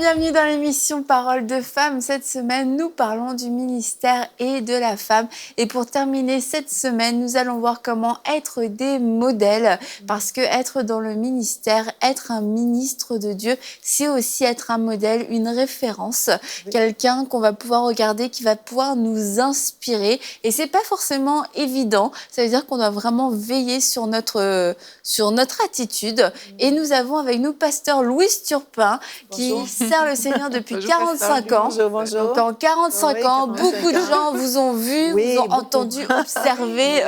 bienvenue dans l'émission Parole de Femmes. Cette semaine, nous parlons du ministère et de la femme. Et pour terminer cette semaine, nous allons voir comment être des modèles. Parce que être dans le ministère, être un ministre de Dieu, c'est aussi être un modèle, une référence. Quelqu'un qu'on va pouvoir regarder, qui va pouvoir nous inspirer. Et c'est pas forcément évident. Ça veut dire qu'on doit vraiment veiller sur notre attitude. Et nous avons avec nous pasteur Louis Turpin, qui sert le Seigneur depuis 45 ans. Bonjour. Donc en 45 ans, beaucoup de gens vous ont vu, vous ont entendu, observé.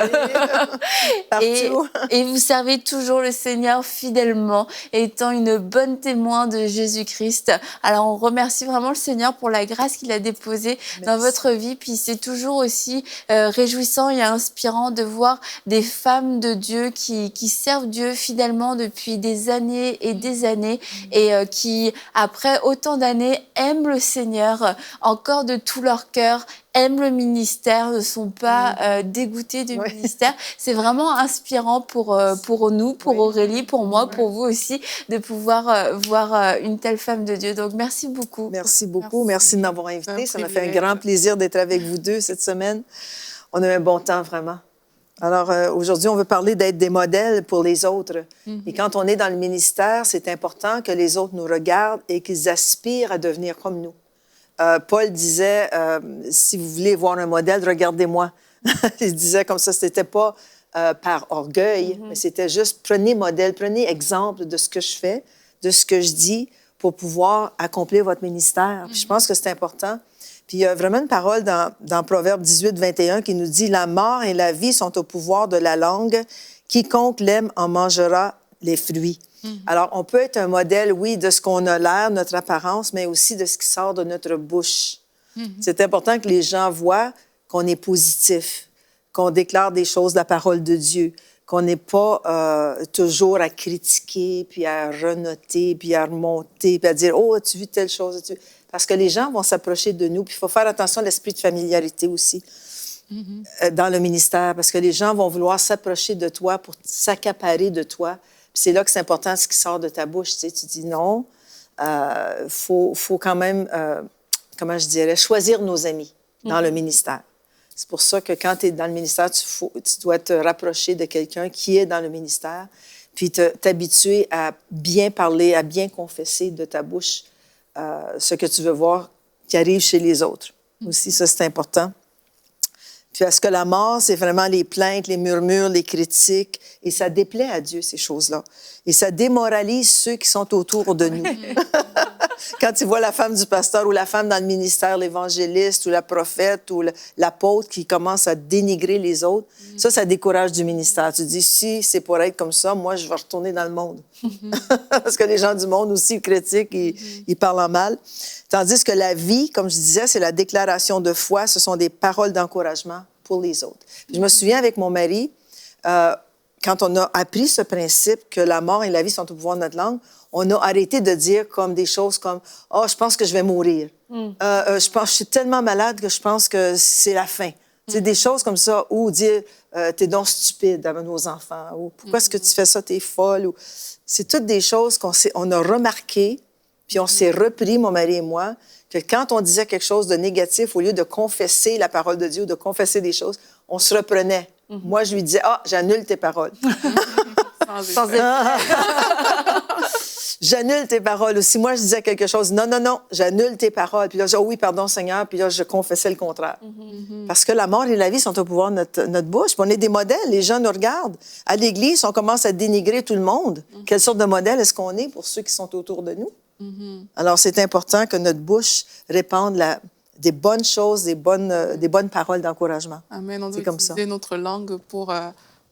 Et vous servez toujours le Seigneur fidèlement, étant une bonne témoin de Jésus-Christ. Alors on remercie vraiment le Seigneur pour la grâce qu'il a déposée dans votre vie. Puis c'est toujours aussi réjouissant et inspirant de voir des femmes de Dieu qui servent Dieu fidèlement depuis des années et des années et qui, après autant d'années, aiment le Seigneur encore de tout leur cœur, aiment le ministère, ne sont pas dégoûtés du ministère. C'est vraiment inspirant pour nous, pour Aurélie, pour moi, pour vous aussi, de pouvoir voir une telle femme de Dieu. Donc, merci beaucoup. Merci beaucoup. Merci de m'avoir invité. Ça m'a fait un grand plaisir d'être avec vous deux cette semaine. On a eu un bon temps, vraiment. Alors, aujourd'hui, on veut parler d'être des modèles pour les autres. Et quand on est dans le ministère, c'est important que les autres nous regardent et qu'ils aspirent à devenir comme nous. Paul disait, si vous voulez voir un modèle, regardez-moi. Il disait comme ça, ce n'était pas par orgueil, mais c'était juste, prenez modèle, prenez exemple de ce que je fais, de ce que je dis pour pouvoir accomplir votre ministère. Puis je pense que c'est important. Puis il y a vraiment une parole dans Proverbe 18, 21 qui nous dit « La mort et la vie sont au pouvoir de la langue. Quiconque l'aime en mangera les fruits. » Alors, on peut être un modèle, oui, de ce qu'on a l'air, notre apparence, mais aussi de ce qui sort de notre bouche. C'est important que les gens voient qu'on est positif, qu'on déclare des choses de la parole de Dieu, qu'on n'est pas toujours à critiquer, puis à renoter, puis à remonter, puis à dire « Oh, as-tu vu telle chose? » Parce que les gens vont s'approcher de nous. Puis il faut faire attention à l'esprit de familiarité aussi dans le ministère, parce que les gens vont vouloir s'approcher de toi pour s'accaparer de toi. Puis c'est là que c'est important ce qui sort de ta bouche. Tu sais, tu dis non, faut quand même, comment je dirais, choisir nos amis dans le ministère. C'est pour ça que quand tu es dans le ministère, tu dois te rapprocher de quelqu'un qui est dans le ministère, puis t'habituer à bien parler, à bien confesser de ta bouche ce que tu veux voir qui arrive chez les autres. Aussi, ça, c'est important. Puis parce que la mort, c'est vraiment les plaintes, les murmures, les critiques, et ça déplaît à Dieu, ces choses-là. Et ça démoralise ceux qui sont autour de nous. Quand tu vois la femme du pasteur ou la femme dans le ministère, l'évangéliste ou la prophète ou l'apôtre qui commence à dénigrer les autres, ça décourage du ministère. Tu te dis, si c'est pour être comme ça, moi, je vais retourner dans le monde. Parce que les gens du monde aussi critiquent, ils parlent en mal. Tandis que la vie, comme je disais, c'est la déclaration de foi, ce sont des paroles d'encouragement pour les autres. Je me souviens avec mon mari, quand on a appris ce principe que la mort et la vie sont au pouvoir de notre langue, on a arrêté de dire comme des choses comme « Oh, je pense que je vais mourir. Je suis tellement malade que je pense que c'est la fin. » C'est des choses comme ça, ou dire « T'es donc stupide avec nos enfants » ou « Pourquoi est-ce que tu fais ça, t'es folle » ou... C'est toutes des choses qu'on a remarquées, puis on s'est repris, mon mari et moi, que quand on disait quelque chose de négatif, au lieu de confesser la parole de Dieu ou de confesser des choses, on se reprenait. Moi, je lui disais « Ah, j'annule tes paroles. » Sans J'annule tes paroles. Ou si moi, je disais quelque chose, non, j'annule tes paroles. Puis là, je dis, oh oui, pardon, Seigneur. Puis là, je confessais le contraire. Parce que la mort et la vie sont au pouvoir de notre bouche. Puis on est des modèles. Les gens nous regardent. À l'Église, on commence à dénigrer tout le monde. Quelle sorte de modèle est-ce qu'on est pour ceux qui sont autour de nous? Alors, c'est important que notre bouche répande des bonnes choses, des bonnes paroles d'encouragement. Amen. On doit utiliser utiliser notre langue pour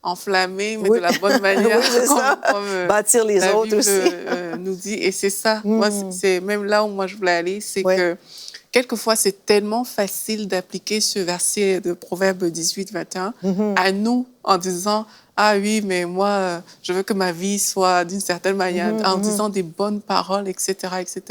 enflammer, mais de la bonne manière. Oui, c'est ça. Bâtir les autres aussi. Nous dit, et c'est ça. Moi, c'est même là où moi je voulais aller, c'est que quelquefois, c'est tellement facile d'appliquer ce verset de Proverbe 18, 21 à nous en disant « Ah oui, mais moi, je veux que ma vie soit d'une certaine manière, en disant des bonnes paroles, etc., etc. »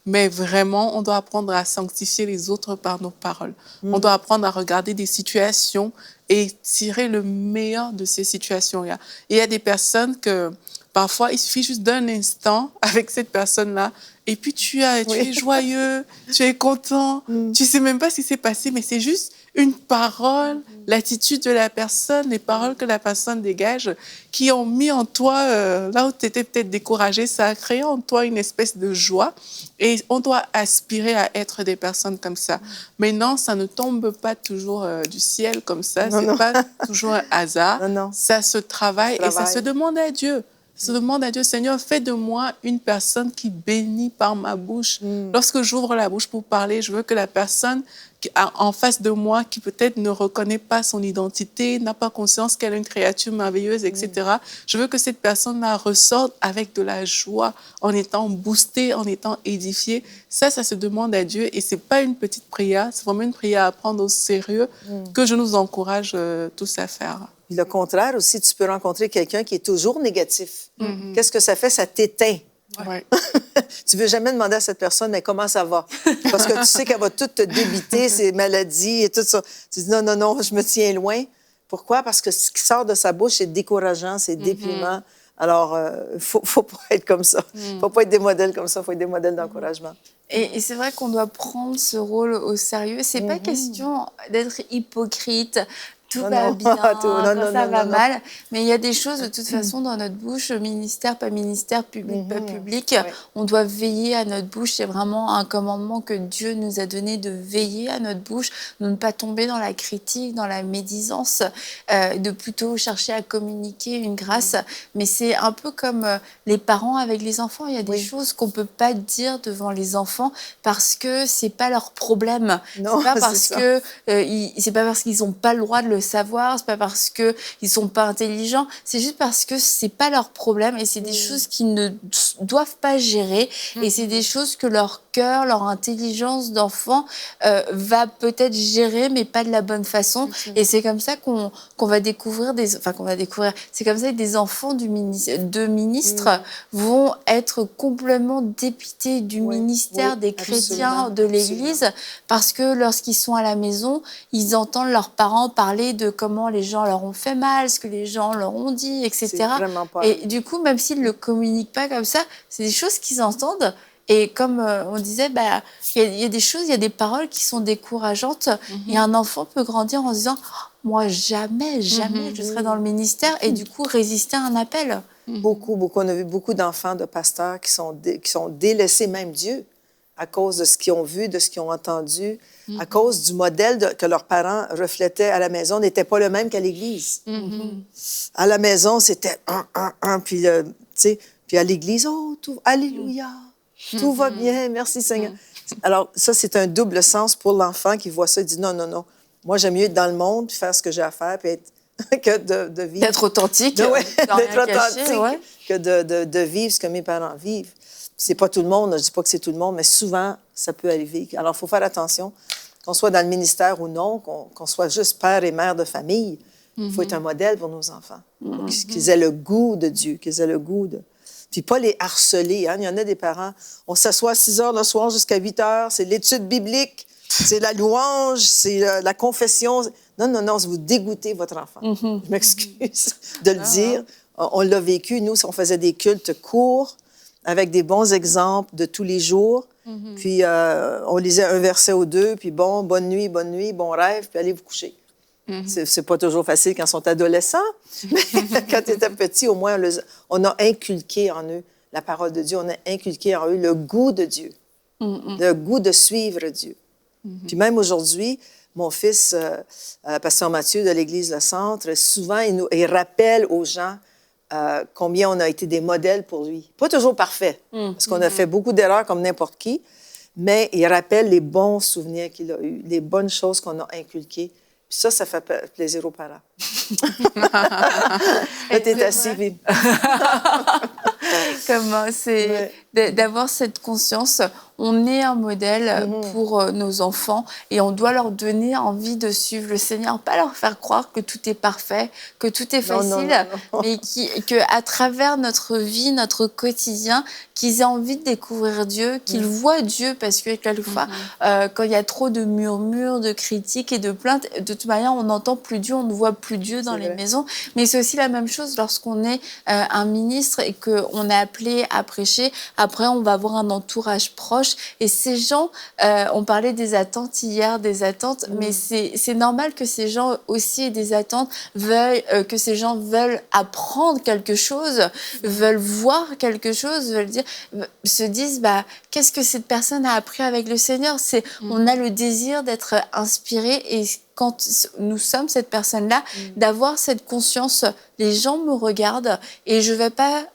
Mais vraiment, on doit apprendre à sanctifier les autres par nos paroles. On doit apprendre à regarder des situations et tirer le meilleur de ces situations-là. Et il y a des personnes que parfois, il suffit juste d'un instant avec cette personne-là, et puis tu es joyeux, tu es content, tu sais même pas ce qui s'est passé, mais c'est juste une parole, l'attitude de la personne, les paroles que la personne dégage, qui ont mis en toi, là où tu étais peut-être découragé, ça a créé en toi une espèce de joie. Et on doit aspirer à être des personnes comme ça. Mais non, ça ne tombe pas toujours du ciel comme ça. Ce n'est pas toujours un hasard. Ça se travaille et ça se demande à Dieu. Se demande à Dieu, Seigneur, fais de moi une personne qui bénit par ma bouche. Lorsque j'ouvre la bouche pour parler, je veux que la personne en face de moi, qui peut-être ne reconnaît pas son identité, n'a pas conscience qu'elle est une créature merveilleuse, etc. Je veux que cette personne-là ressorte avec de la joie, en étant boostée, en étant édifiée. Ça se demande à Dieu et c'est pas une petite prière, c'est vraiment une prière à prendre au sérieux que je nous encourage tous à faire. Puis le contraire aussi, tu peux rencontrer quelqu'un qui est toujours négatif. Qu'est-ce que ça fait? Ça t'éteint. Ouais. Tu ne veux jamais demander à cette personne, mais comment ça va? Parce que tu sais qu'elle va tout te débiter, ses maladies et tout ça. Tu dis non, je me tiens loin. Pourquoi? Parce que ce qui sort de sa bouche, c'est décourageant, c'est déprimant. Alors, faut pas être comme ça. Faut pas être des modèles comme ça, faut être des modèles d'encouragement. Et c'est vrai qu'on doit prendre ce rôle au sérieux. C'est pas question d'être hypocrite. Tout va bien, ça va mal. Mais il y a des choses, de toute façon, dans notre bouche, ministère, pas ministère, public, pas public. On doit veiller à notre bouche. C'est vraiment un commandement que Dieu nous a donné de veiller à notre bouche, de ne pas tomber dans la critique, dans la médisance, de plutôt chercher à communiquer une grâce. Mais c'est un peu comme les parents avec les enfants. Il y a des choses qu'on ne peut pas dire devant les enfants parce que ce n'est pas leur problème. Non, c'est pas parce qu'ils n'ont pas le droit de le savoir, c'est pas parce qu'ils sont pas intelligents, c'est juste parce que c'est pas leur problème et c'est des choses qu'ils ne doivent pas gérer et c'est des choses que leur cœur, leur intelligence d'enfant va peut-être gérer mais pas de la bonne façon et c'est comme ça qu'on va découvrir c'est comme ça que des enfants de ministres vont être complètement dépités du ministère des chrétiens de l'Église parce que lorsqu'ils sont à la maison, ils entendent leurs parents parler de comment les gens leur ont fait mal, ce que les gens leur ont dit, etc. Et du coup, même s'ils ne le communiquent pas comme ça, c'est des choses qu'ils entendent. Et comme on disait, il y a des choses, il y a des paroles qui sont décourageantes. Et un enfant peut grandir en se disant « Moi, jamais je serai dans le ministère » et du coup, résister à un appel. Beaucoup. On a vu beaucoup d'enfants de pasteurs qui sont délaissés même Dieu à cause de ce qu'ils ont vu, de ce qu'ils ont entendu, à cause du modèle que leurs parents reflétaient à la maison n'était pas le même qu'à l'église. À la maison, c'était puis tu sais, puis à l'église, alléluia, tout va bien, merci Seigneur. Alors ça, c'est un double sens pour l'enfant qui voit ça et dit non, moi j'aime mieux être dans le monde, puis faire ce que j'ai à faire, puis être que de vivre. D'être authentique, que de vivre ce que mes parents vivent. C'est pas tout le monde, je dis pas que c'est tout le monde, mais souvent, ça peut arriver. Alors, il faut faire attention, qu'on soit dans le ministère ou non, qu'on soit juste père et mère de famille. Il faut être un modèle pour nos enfants. Qu'ils aient le goût de Dieu, qu'ils aient le goût de... Puis pas les harceler. Hein? Il y en a des parents, on s'assoit à 6 heures le soir jusqu'à 8 heures, c'est l'étude biblique, c'est la louange, c'est la confession. Non, vous dégoûtez votre enfant. Je m'excuse de le dire. On l'a vécu, nous, on faisait des cultes courts, avec des bons exemples de tous les jours. Puis on lisait un verset ou deux, puis bonne nuit, bon rêve, puis allez vous coucher. C'est pas toujours facile quand ils sont adolescents, mais quand ils étaient petits, au moins, on a inculqué en eux la parole de Dieu, on a inculqué en eux le goût de Dieu, le goût de suivre Dieu. Puis même aujourd'hui, mon fils, pasteur Mathieu de l'Église Le Centre, souvent, il rappelle aux gens combien on a été des modèles pour lui. Pas toujours parfait, parce qu'on a fait beaucoup d'erreurs comme n'importe qui, mais il rappelle les bons souvenirs qu'il a eus, les bonnes choses qu'on a inculquées. Puis ça fait plaisir aux parents. Là, t'es assis, puis... Comment c'est d'avoir cette conscience. On est un modèle pour nos enfants et on doit leur donner envie de suivre le Seigneur, pas leur faire croire que tout est parfait, que tout est facile, mais qu'à travers notre vie, notre quotidien, qu'ils aient envie de découvrir Dieu, qu'ils voient Dieu, parce que quelquefois, quand il y a trop de murmures, de critiques et de plaintes, de toute manière, on n'entend plus Dieu, on ne voit plus Dieu dans les maisons. Mais c'est aussi la même chose lorsqu'on est un ministre et qu'on est appelé à prêcher. Après, on va avoir un entourage proche. Et ces gens, on parlait des attentes hier, des attentes, mais c'est normal que ces gens aussi aient des attentes, que ces gens veulent apprendre quelque chose, veulent voir quelque chose, se disent, qu'est-ce que cette personne a appris avec le Seigneur? On a le désir d'être inspiré et quand nous sommes cette personne-là, d'avoir cette conscience, les gens me regardent et je ne vais pas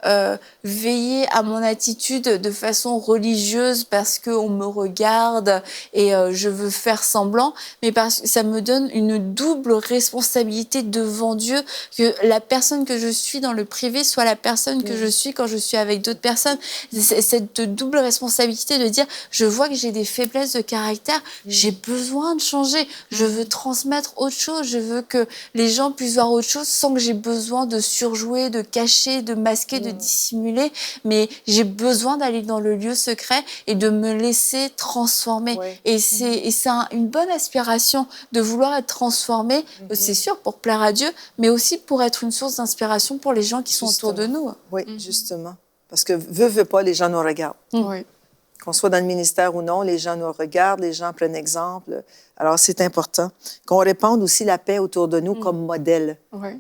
veiller à mon attitude de façon religieuse parce qu'on me regarde et je veux faire semblant, mais parce que ça me donne une double responsabilité devant Dieu, que la personne que je suis dans le privé soit la personne que je suis quand je suis avec d'autres personnes. Cette double responsabilité de dire, je vois que j'ai des faiblesses de caractère, j'ai besoin de changer, je veux transmettre autre chose, je veux que les gens puissent voir autre chose sans que j'ai besoin de surjouer, de cacher, de masquer, de dissimuler, mais j'ai besoin d'aller dans le lieu secret et de me laisser transformer. Et c'est une bonne aspiration de vouloir être transformé, c'est sûr, pour plaire à Dieu, mais aussi pour être une source d'inspiration pour les gens qui sont autour de nous. Oui, justement. Parce que veut pas, les gens nous regardent. Oui. Qu'on soit dans le ministère ou non, les gens nous regardent, les gens prennent exemple. Alors, c'est important qu'on répande aussi la paix autour de nous comme modèle.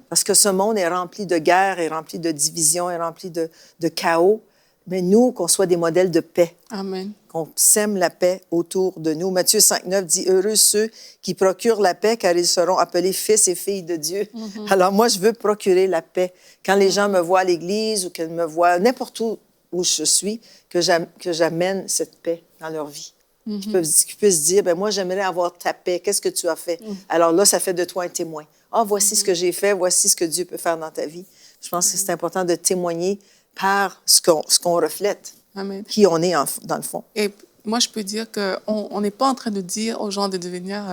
Parce que ce monde est rempli de guerres, est rempli de divisions, est rempli de chaos. Mais nous, qu'on soit des modèles de paix. Amen. Qu'on sème la paix autour de nous. Matthieu 5,9 dit « Heureux ceux qui procurent la paix, car ils seront appelés fils et filles de Dieu. Alors, moi, je veux procurer la paix. Quand les gens me voient à l'église ou qu'ils me voient n'importe où je suis, que j'amène cette paix dans leur vie. Qu'ils puissent dire, moi, j'aimerais avoir ta paix. Qu'est-ce que tu as fait? Alors là, ça fait de toi un témoin. Voici ce que j'ai fait, voici ce que Dieu peut faire dans ta vie. Je pense que c'est important de témoigner par ce qu'on reflète, Amen. Qui on est dans le fond. Et moi, je peux dire qu'on n'est pas en train de dire aux gens de devenir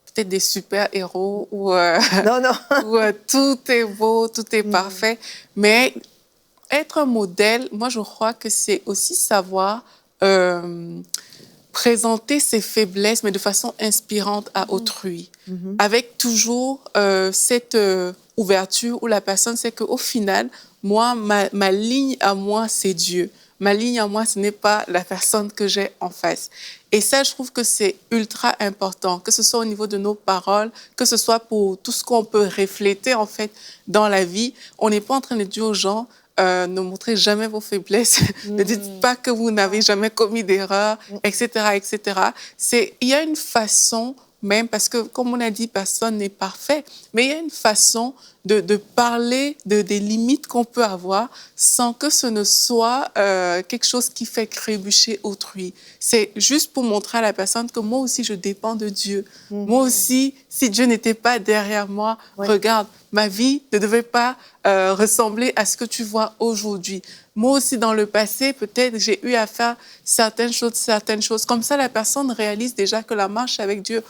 peut-être des super-héros ou, ou tout est beau, tout est parfait, mais être un modèle, moi, je crois que c'est aussi savoir présenter ses faiblesses, mais de façon inspirante à autrui, avec toujours cette ouverture où la personne sait qu'au final, moi, ma ligne à moi, c'est Dieu. Ma ligne à moi, ce n'est pas la personne que j'ai en face. Et ça, je trouve que c'est ultra important, que ce soit au niveau de nos paroles, que ce soit pour tout ce qu'on peut refléter, en fait, dans la vie. On n'est pas en train de dire aux gens, ne montrez jamais vos faiblesses, ne dites pas que vous n'avez jamais commis d'erreur, etc., etc. Il y a une façon même, parce que, comme on a dit, personne n'est parfait, mais il y a une façon de parler des limites qu'on peut avoir sans que ce ne soit quelque chose qui fait trébucher autrui. C'est juste pour montrer à la personne que moi aussi, je dépends de Dieu. Moi aussi, si Dieu n'était pas derrière moi, regarde, ma vie ne devait pas ressembler à ce que tu vois aujourd'hui. Moi aussi, dans le passé, peut-être j'ai eu à faire certaines choses. Comme ça, la personne réalise déjà que la marche avec Dieu,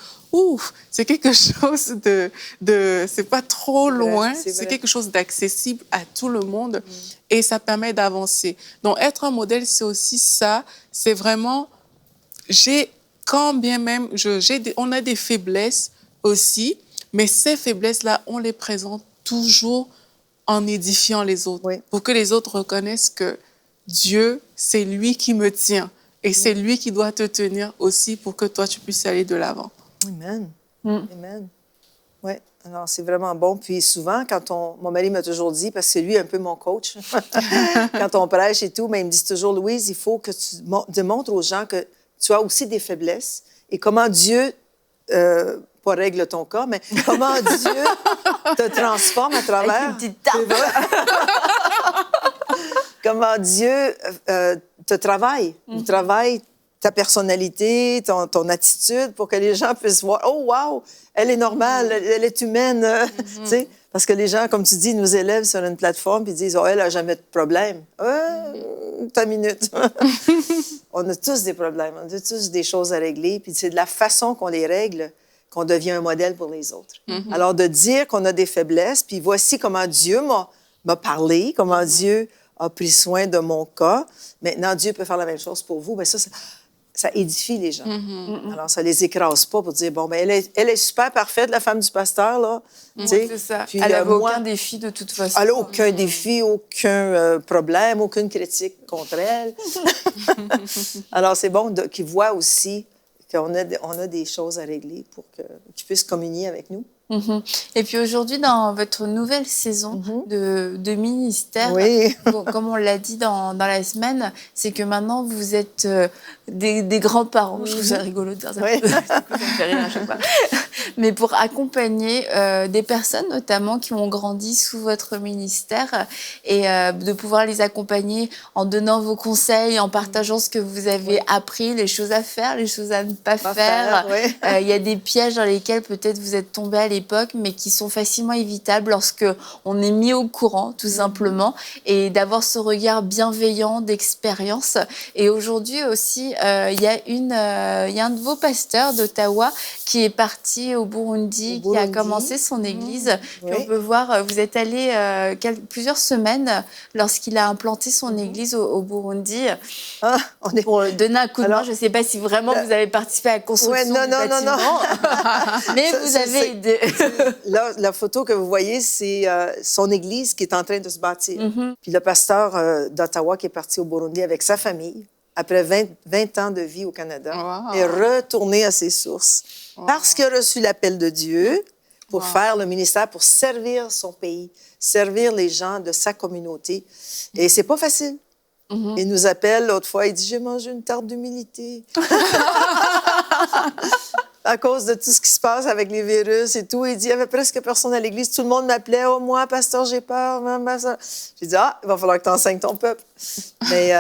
c'est quelque chose c'est pas trop loin, c'est quelque chose d'accessible à tout le monde et ça permet d'avancer. Donc, être un modèle, c'est aussi ça. C'est vraiment, quand bien même, on a des faiblesses aussi, mais ces faiblesses-là, on les présente toujours en édifiant les autres, pour que les autres reconnaissent que Dieu, c'est lui qui me tient et c'est lui qui doit te tenir aussi pour que toi, tu puisses aller de l'avant. Amen. Amen. Oui, alors c'est vraiment bon. Puis souvent, mon mari m'a toujours dit, parce que c'est lui un peu mon coach, quand on prêche et tout, mais il me dit toujours, Louise, il faut que tu démontres aux gens que tu as aussi des faiblesses et comment Dieu... pas règle ton cas, mais comment Dieu te transforme à travers... Avec une petite tarte. Comment Dieu te travaille. Il travaille ta personnalité, ton attitude, pour que les gens puissent voir, oh, wow, elle est normale, elle est humaine. Tu sais, parce que les gens, comme tu dis, nous élèvent sur une plateforme puis disent, oh, elle n'a jamais de problème. T'as une minute. On a tous des problèmes, on a tous des choses à régler, puis c'est de la façon qu'on les règle qu'on devient un modèle pour les autres. Alors, de dire qu'on a des faiblesses, puis voici comment Dieu m'a parlé, comment Dieu a pris soin de mon cas. Maintenant, Dieu peut faire la même chose pour vous. Bien, ça édifie les gens. Alors, ça les écrase pas pour dire, bon, ben elle est super parfaite, la femme du pasteur, là. C'est ça. Puis, elle n'avait aucun défi de toute façon. Elle n'a aucun défi, aucun problème, aucune critique contre elle. Alors, c'est bon qu'ils voient aussi qu'on a des choses à régler pour qu'ils puissent communier avec nous. Et puis aujourd'hui, dans votre nouvelle saison de ministère, comme on l'a dit dans la semaine, c'est que maintenant, vous êtes des grands-parents. Je trouve ça rigolo de dire ça. Ça me fait rire à chaque fois. Mais pour accompagner des personnes, notamment, qui ont grandi sous votre ministère et de pouvoir les accompagner en donnant vos conseils, en partageant ce que vous avez appris, les choses à faire, les choses à ne pas faire. Il y a des pièges dans lesquels peut-être vous êtes tombés à l'époque, mais qui sont facilement évitables lorsque on est mis au courant, tout simplement, et d'avoir ce regard bienveillant d'expérience. Et aujourd'hui aussi, il y a un de vos pasteurs d'Ottawa qui est parti au Burundi, qui a commencé son église. Puis on peut voir, vous êtes allé plusieurs semaines lorsqu'il a implanté son église au Burundi. Pour donner un coup de main, je ne sais pas si vraiment vous avez participé à la construction du bâtiment. Mais vous avez aidé. Là, la photo que vous voyez, c'est son église qui est en train de se bâtir. Puis le pasteur d'Ottawa qui est parti au Burundi avec sa famille, après 20 ans de vie au Canada, est retourné à ses sources parce qu'il a reçu l'appel de Dieu pour faire le ministère, pour servir son pays, servir les gens de sa communauté. Et c'est pas facile. Il nous appelle l'autre fois, il dit « J'ai mangé une tarte d'humilité. » À cause de tout ce qui se passe avec les virus et tout. Il dit, il n'y avait presque personne à l'église. Tout le monde m'appelait, « Oh, moi, pasteur, j'ai peur. » J'ai dit, « Ah, il va falloir que tu enseignes ton peuple. » Mais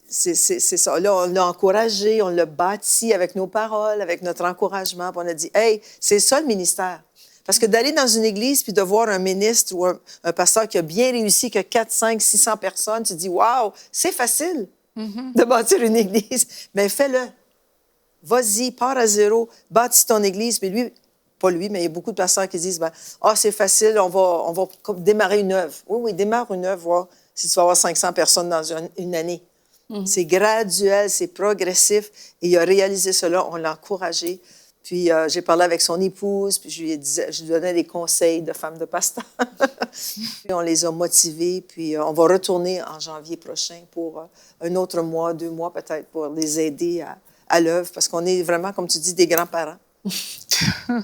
c'est ça. Là, on l'a encouragé, on l'a bâti avec nos paroles, avec notre encouragement. Puis on a dit, « Hey, c'est ça le ministère. » Parce que d'aller dans une église puis de voir un ministre ou un pasteur qui a bien réussi, qui a 4, 5, 600 personnes, tu te dis, « Wow, c'est facile de bâtir une église. » Mais fais-le. Vas-y, pars à zéro, bâtis ton église. Mais lui, pas lui, mais il y a beaucoup de pasteurs qui disent, c'est facile, on va démarrer une œuvre. Oui, démarre une œuvre, voir si tu vas avoir 500 personnes dans une année. C'est graduel, c'est progressif. Et il a réalisé cela, on l'a encouragé. Puis j'ai parlé avec son épouse, puis je lui donnais des conseils de femme de pasteur. Puis on les a motivés, puis on va retourner en janvier prochain pour un autre mois, 2 mois peut-être, pour les aider à l'œuvre, parce qu'on est vraiment, comme tu dis, des grands-parents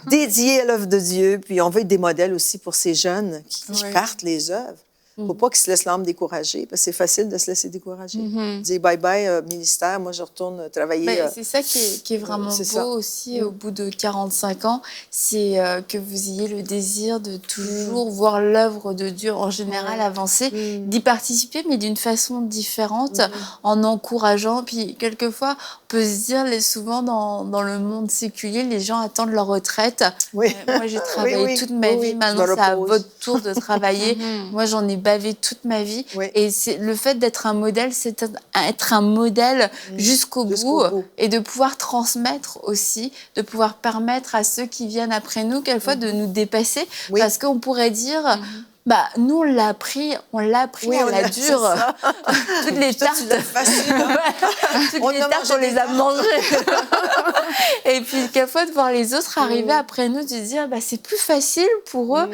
dédiés à l'œuvre de Dieu. Puis on veut être des modèles aussi pour ces jeunes qui partent les œuvres. Il ne faut pas qu'ils se laissent l'âme décourager, parce que c'est facile de se laisser décourager. Dire bye-bye, ministère, moi je retourne travailler. C'est ça qui est vraiment beau aussi, au bout de 45 ans, c'est que vous ayez le désir de toujours voir l'œuvre de Dieu en général avancer, d'y participer, mais d'une façon différente, en encourageant. Puis quelquefois, on peut se dire, souvent dans le monde séculier, les gens attendent leur retraite. Moi, j'ai travaillé toute ma vie, maintenant c'est à votre tour de travailler. Moi, j'en ai bavé toute ma vie. Et c'est le fait d'être un modèle, c'est être un modèle jusqu'au bout et de pouvoir transmettre aussi, de pouvoir permettre à ceux qui viennent après nous, quelquefois, de nous dépasser. Parce qu'on pourrait dire... nous, on l'a appris à la dure. Toutes les tartes, on les a mangées. Et puis, quelquefois, de voir les autres arriver après nous, de dire, c'est plus facile pour eux.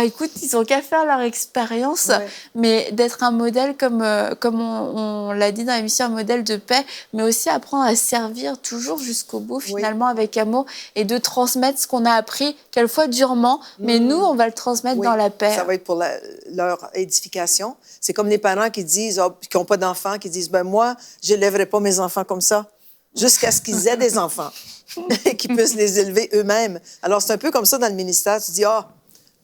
Écoute, ils n'ont qu'à faire leur expérience. Mais d'être un modèle, comme on l'a dit dans l'émission, un modèle de paix, mais aussi apprendre à servir toujours jusqu'au bout, finalement, avec amour, et de transmettre ce qu'on a appris, quelquefois durement, mais nous, on va le transmettre dans la paix. Ça va être pour leur édification. C'est comme les parents qui disent, qui n'ont pas d'enfants, qui disent, moi, je n'élèverai pas mes enfants comme ça, jusqu'à ce qu'ils aient des enfants, qu'ils puissent les élever eux-mêmes. Alors, c'est un peu comme ça dans le ministère. Tu dis,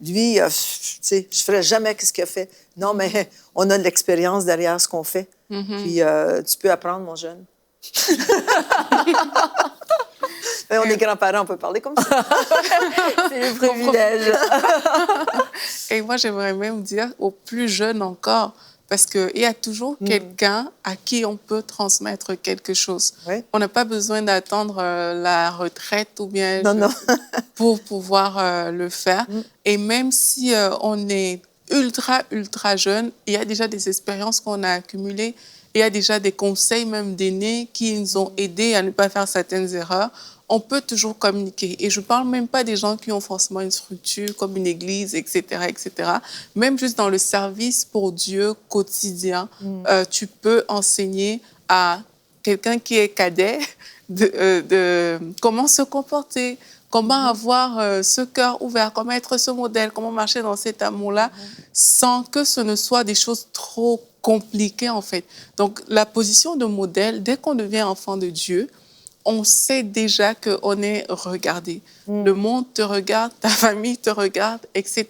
lui, je ne ferai jamais ce qu'il a fait. Non, mais on a de l'expérience derrière ce qu'on fait. Puis, tu peux apprendre, mon jeune. Mais on est grands-parents, on peut parler comme ça. C'est le privilège. Et moi, j'aimerais même dire aux plus jeunes encore, parce qu'il y a toujours quelqu'un à qui on peut transmettre quelque chose. Oui. On n'a pas besoin d'attendre la retraite ou bien Non. pour pouvoir le faire. Et même si on est ultra jeune, il y a déjà des expériences qu'on a accumulées. Il y a déjà des conseils même d'aînés qui nous ont aidés à ne pas faire certaines erreurs. On peut toujours communiquer. Et je ne parle même pas des gens qui ont forcément une structure comme une église, etc., etc. Même juste dans le service pour Dieu quotidien, tu peux enseigner à quelqu'un qui est cadet de comment se comporter, comment avoir ce cœur ouvert, comment être ce modèle, comment marcher dans cet amour-là, sans que ce ne soit des choses trop compliquées, en fait. Donc, la position de modèle, dès qu'on devient enfant de Dieu, on sait déjà qu'on est regardé. Le monde te regarde, ta famille te regarde, etc.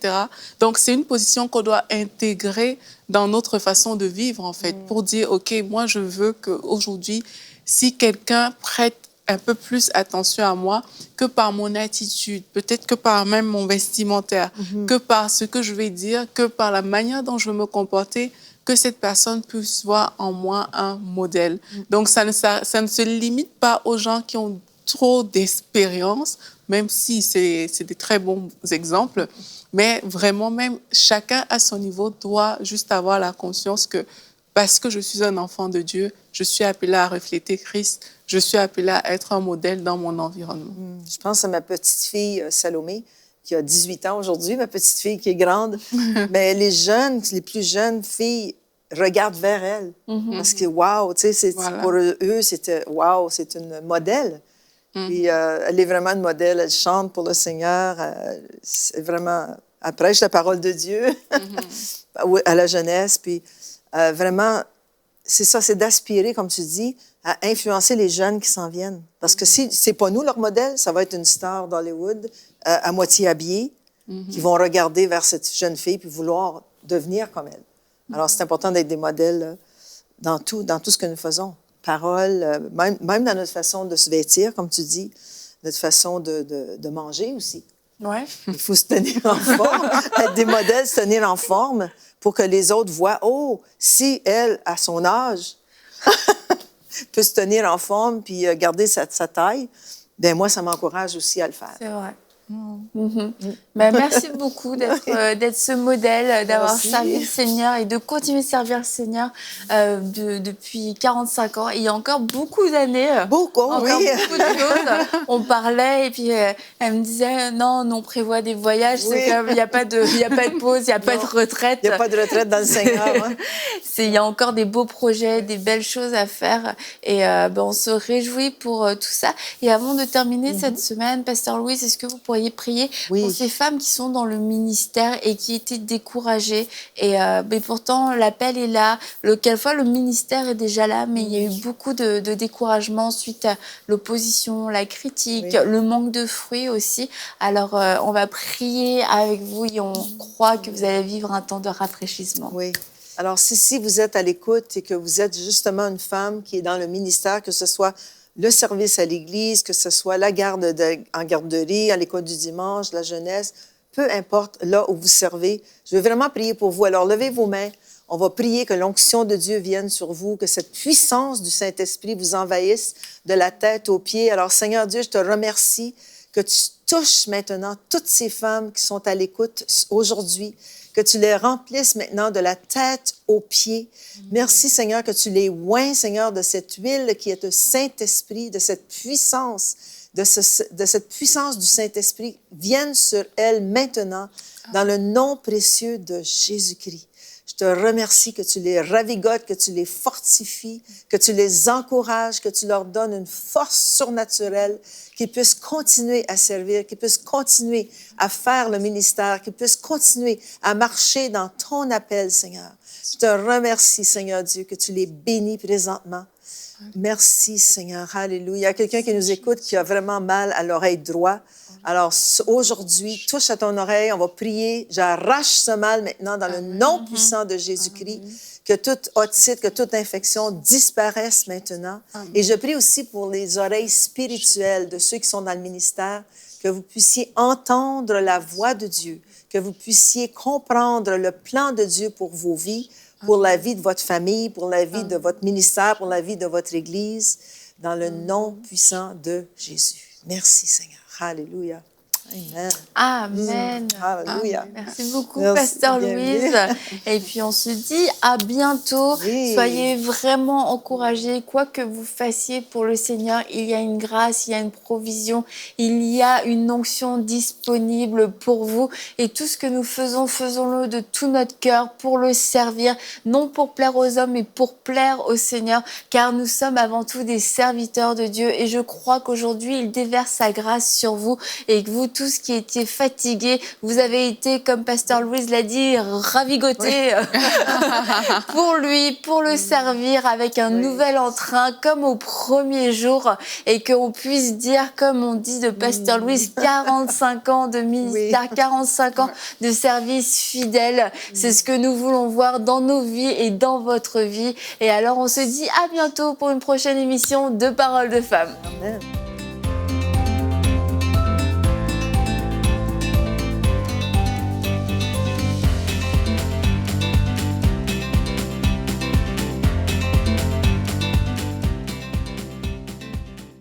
Donc, c'est une position qu'on doit intégrer dans notre façon de vivre, en fait, pour dire, OK, moi, je veux qu'aujourd'hui, si quelqu'un prête un peu plus attention à moi que par mon attitude, peut-être que par même mon vestimentaire, que par ce que je vais dire, que par la manière dont je veux me comporter, que cette personne puisse voir en moi un modèle. Donc, ça ne se limite pas aux gens qui ont trop d'expérience, même si c'est des très bons exemples, mais vraiment, même chacun à son niveau doit juste avoir la conscience que parce que je suis un enfant de Dieu, je suis appelée à refléter Christ, je suis appelée à être un modèle dans mon environnement. Je pense à ma petite-fille Salomé, qui a 18 ans aujourd'hui, ma petite-fille qui est grande. Mais les plus jeunes filles regardent vers elle. Parce que, wow, tu sais, pour eux, c'était, wow, c'est une modèle. Puis elle est vraiment une modèle, elle chante pour le Seigneur. C'est vraiment, elle prêche la parole de Dieu à la jeunesse. Puis vraiment, c'est ça, c'est d'aspirer, comme tu dis, à influencer les jeunes qui s'en viennent. Parce que si c'est pas nous leur modèle, ça va être une star d'Hollywood à moitié habillée qui vont regarder vers cette jeune fille puis vouloir devenir comme elle. Alors, c'est important d'être des modèles dans tout ce que nous faisons. Paroles, même dans notre façon de se vêtir, comme tu dis, notre façon de manger aussi. Ouais. Il faut se tenir en forme, être des modèles, se tenir en forme pour que les autres voient, oh, si elle, à son âge, peut se tenir en forme puis garder sa taille, bien moi, ça m'encourage aussi à le faire. C'est vrai. Ben, merci beaucoup d'être ce modèle, d'avoir servi le Seigneur et de continuer de servir le Seigneur depuis 45 ans. Et il y a encore beaucoup d'années. Beaucoup de choses. On parlait et puis elle me disait non, on prévoit des voyages. C'est comme il n'y a pas de pause, il n'y a pas de retraite. Il n'y a pas de retraite dans le Seigneur. Hein? Il y a encore des beaux projets, des belles choses à faire. Et on se réjouit pour tout ça. Et avant de terminer cette semaine, Pasteur Louis, est-ce que vous pourriez prier pour ces femmes qui sont dans le ministère et qui étaient découragées. Et mais pourtant, l'appel est là. Quelquefois, le ministère est déjà là, mais il y a eu beaucoup de découragement suite à l'opposition, la critique, le manque de fruits aussi. Alors, on va prier avec vous et on croit que vous allez vivre un temps de rafraîchissement. Oui. Alors, si vous êtes à l'écoute et que vous êtes justement une femme qui est dans le ministère, que ce soit le service à l'Église, que ce soit la garde en garderie, à l'école du dimanche, la jeunesse, peu importe là où vous servez, je veux vraiment prier pour vous. Alors, levez vos mains. On va prier que l'onction de Dieu vienne sur vous, que cette puissance du Saint-Esprit vous envahisse de la tête aux pieds. Alors, Seigneur Dieu, je te remercie que tu touches maintenant toutes ces femmes qui sont à l'écoute aujourd'hui, que tu les remplisses maintenant de la tête aux pieds. Merci, Seigneur, que tu les oins, Seigneur, de cette huile qui est le Saint-Esprit, de cette puissance, de cette puissance du Saint-Esprit. Vienne sur elles maintenant, dans le nom précieux de Jésus-Christ. Je te remercie que tu les ravigotes, que tu les fortifies, que tu les encourages, que tu leur donnes une force surnaturelle, qu'ils puissent continuer à servir, qu'ils puissent continuer à faire le ministère, qu'ils puissent continuer à marcher dans ton appel, Seigneur. Je te remercie, Seigneur Dieu, que tu les bénis présentement. Merci, Seigneur. Alléluia. Il y a quelqu'un qui nous écoute qui a vraiment mal à l'oreille droite. Alors, aujourd'hui, touche à ton oreille, on va prier. J'arrache ce mal maintenant dans le nom puissant de Jésus-Christ. Que toute otite, que toute infection disparaisse maintenant. Et je prie aussi pour les oreilles spirituelles de ceux qui sont dans le ministère, que vous puissiez entendre la voix de Dieu, que vous puissiez comprendre le plan de Dieu pour vos vies, pour la vie de votre famille, pour la vie de votre ministère, pour la vie de votre Église, dans le nom puissant de Jésus. Merci, Seigneur. Alléluia. Amen. Amen. Alléluia. Merci beaucoup, Merci, Pasteur bienvenue. Louise. Et puis, on se dit à bientôt. Oui. Soyez vraiment encouragés. Quoi que vous fassiez pour le Seigneur, il y a une grâce, il y a une provision, il y a une onction disponible pour vous. Et tout ce que nous faisons, faisons-le de tout notre cœur pour le servir, non pour plaire aux hommes, mais pour plaire au Seigneur, car nous sommes avant tout des serviteurs de Dieu. Et je crois qu'aujourd'hui, il déverse sa grâce sur vous et que vous tous qui étiez fatigués, vous avez été, comme Pasteur Louise l'a dit, ravigotés pour lui, pour le servir avec un nouvel entrain, comme au premier jour, et qu'on puisse dire, comme on dit de Pasteur Louise, 45 ans de ministère, 45 ans de service fidèle. C'est ce que nous voulons voir dans nos vies et dans votre vie. Et alors, on se dit à bientôt pour une prochaine émission de Paroles de Femmes. Amen.